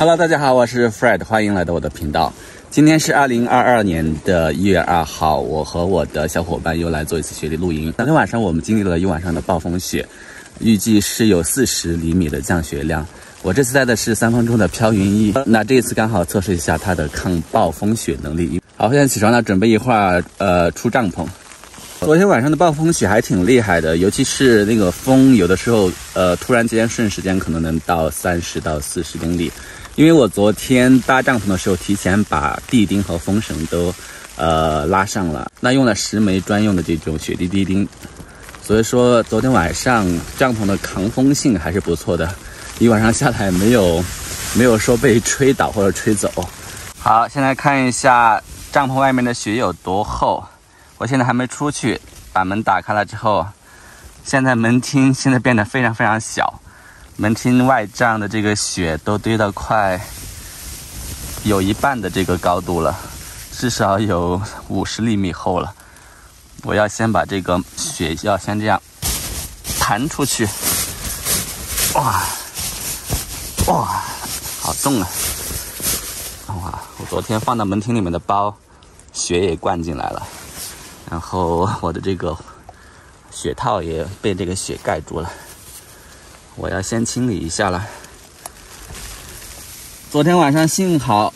Hello， 大家好，我是 Fred， 欢迎来到我的频道。今天是2022年的1月2号，我和我的小伙伴又来做一次雪地露营。昨天晚上我们经历了一晚上的暴风雪，预计是有40厘米的降雪量。我这次带的是3分钟的飘云衣，那这一次刚好测试一下它的抗暴风雪能力。好，现在起床了，准备一会儿出帐篷。昨天晚上的暴风雪还挺厉害的，尤其是那个风，有的时候突然间瞬时间可能能到30到40公里。因为我昨天搭帐篷的时候，提前把地钉和风绳都拉上了，那用了10枚专用的这种雪地地钉，所以说昨天晚上帐篷的抗风性还是不错的，一晚上下来没有说被吹倒或者吹走。好，现在看一下帐篷外面的雪有多厚。我现在还没出去，把门打开了之后，现在门厅现在变得非常非常小。门厅外帐的这个雪都堆到快有一半的这个高度了，至少有50厘米厚了。我要先把这个雪要先这样弹出去，哇，好重啊！哇，我昨天放到门厅里面的包，雪也灌进来了，然后我的这个雪套也被这个雪盖住了。我要先清理一下了。昨天晚上幸好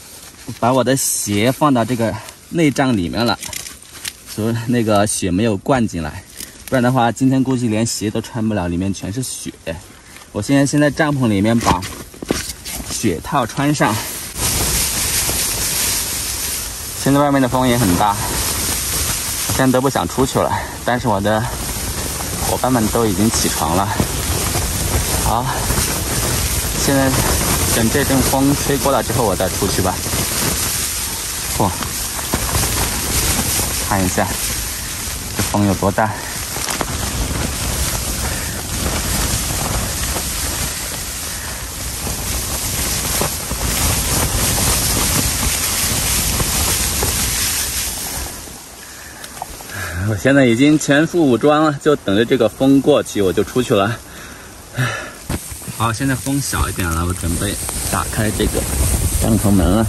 把我的鞋放到这个内帐里面了，所以那个雪没有灌进来，不然的话今天估计连鞋都穿不了，里面全是雪。我现在先在帐篷里面把雪套穿上。现在外面的风也很大，我现在都不想出去了，但是我的伙伴们都已经起床了。好，现在等这阵风吹过了之后，我再出去吧。嚯，看一下这风有多大。我现在已经全副武装了，就等着这个风过去，我就出去了。好，现在风小一点了，我准备打开这个帐篷门了。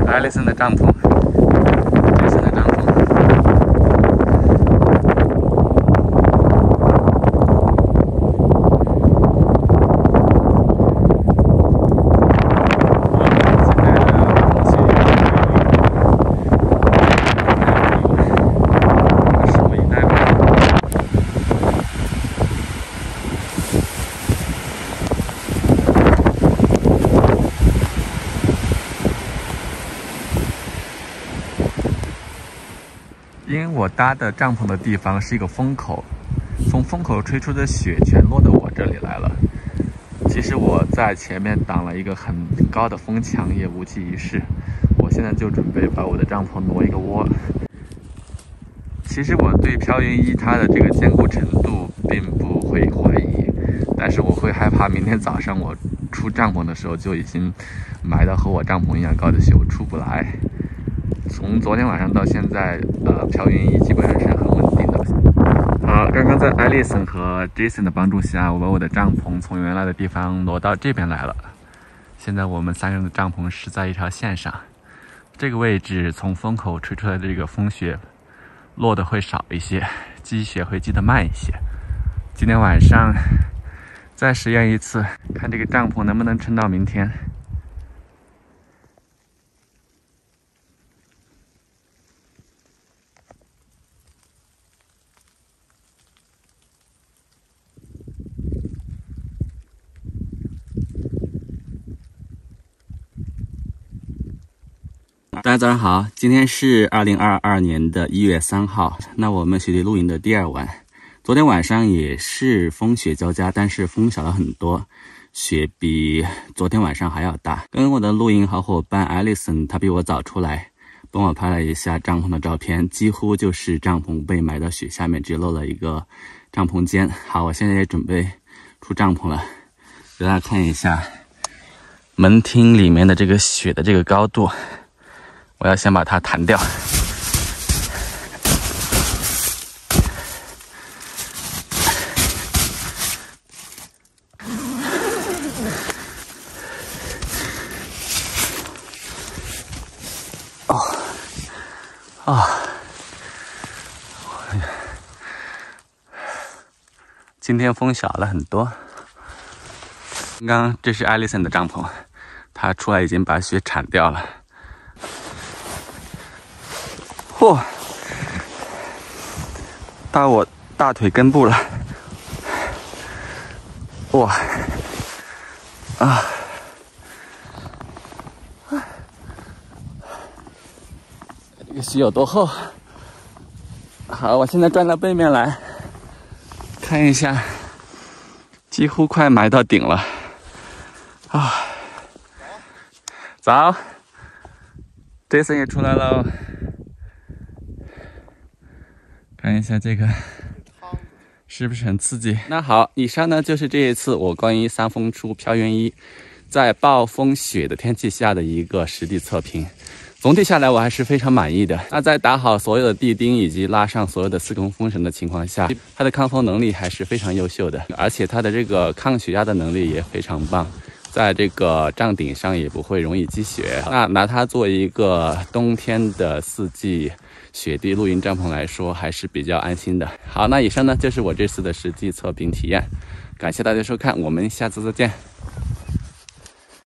艾丽森的帐篷，因为我搭的帐篷的地方是一个风口，从风口吹出的雪全落到我这里来了。其实我在前面挡了一个很高的风墙，也无济于事。我现在就准备把我的帐篷挪一个窝。其实我对飘云衣它的这个坚固程度并不会怀疑，但是我会害怕明天早上我出帐篷的时候就已经埋到和我帐篷一样高的雪，我出不来。从昨天晚上到现在，飘云衣基本上是很稳定的。好，刚刚在艾丽森和 Jason 的帮助下，我把我的帐篷从原来的地方挪到这边来了。现在我们3个人的帐篷是在一条线上，这个位置从风口吹出来的这个风雪落的会少一些，积雪会积得慢一些。今天晚上再实验一次，看这个帐篷能不能撑到明天。大家早上好，今天是2022年的1月3号，那我们雪地露营的第2晚。昨天晚上也是风雪交加，但是风小了很多，雪比昨天晚上还要大。跟我的露营好伙伴 Alison， 她比我早出来，帮我拍了一下帐篷的照片，几乎就是帐篷被埋到雪下面，只露了一个帐篷间。好，我现在也准备出帐篷了，给大家看一下门厅里面的这个雪的这个高度。我要先把它弹掉。今天风小了很多。刚刚这是艾丽森的帐篷，她出来已经把雪铲掉了。嚯，到我大腿根部了。哇，啊！这个雪有多厚？好，我现在转到背面来，看一下，几乎快埋到顶了。啊，早 ，Jason 也出来了，看一下这个。是不是很刺激？那好，以上呢就是这一次我关于三峰出飘云1在暴风雪的天气下的一个实地测评。总体下来我还是非常满意的。那在打好所有的地钉以及拉上所有的4根风绳的情况下，它的抗风能力还是非常优秀的，而且它的这个抗雪压的能力也非常棒。在这个帐顶上也不会容易积雪，那拿它做一个冬天的4季雪地露营帐篷来说，还是比较安心的。好，那以上呢就是我这次的实际测评体验，感谢大家收看，我们下次再见。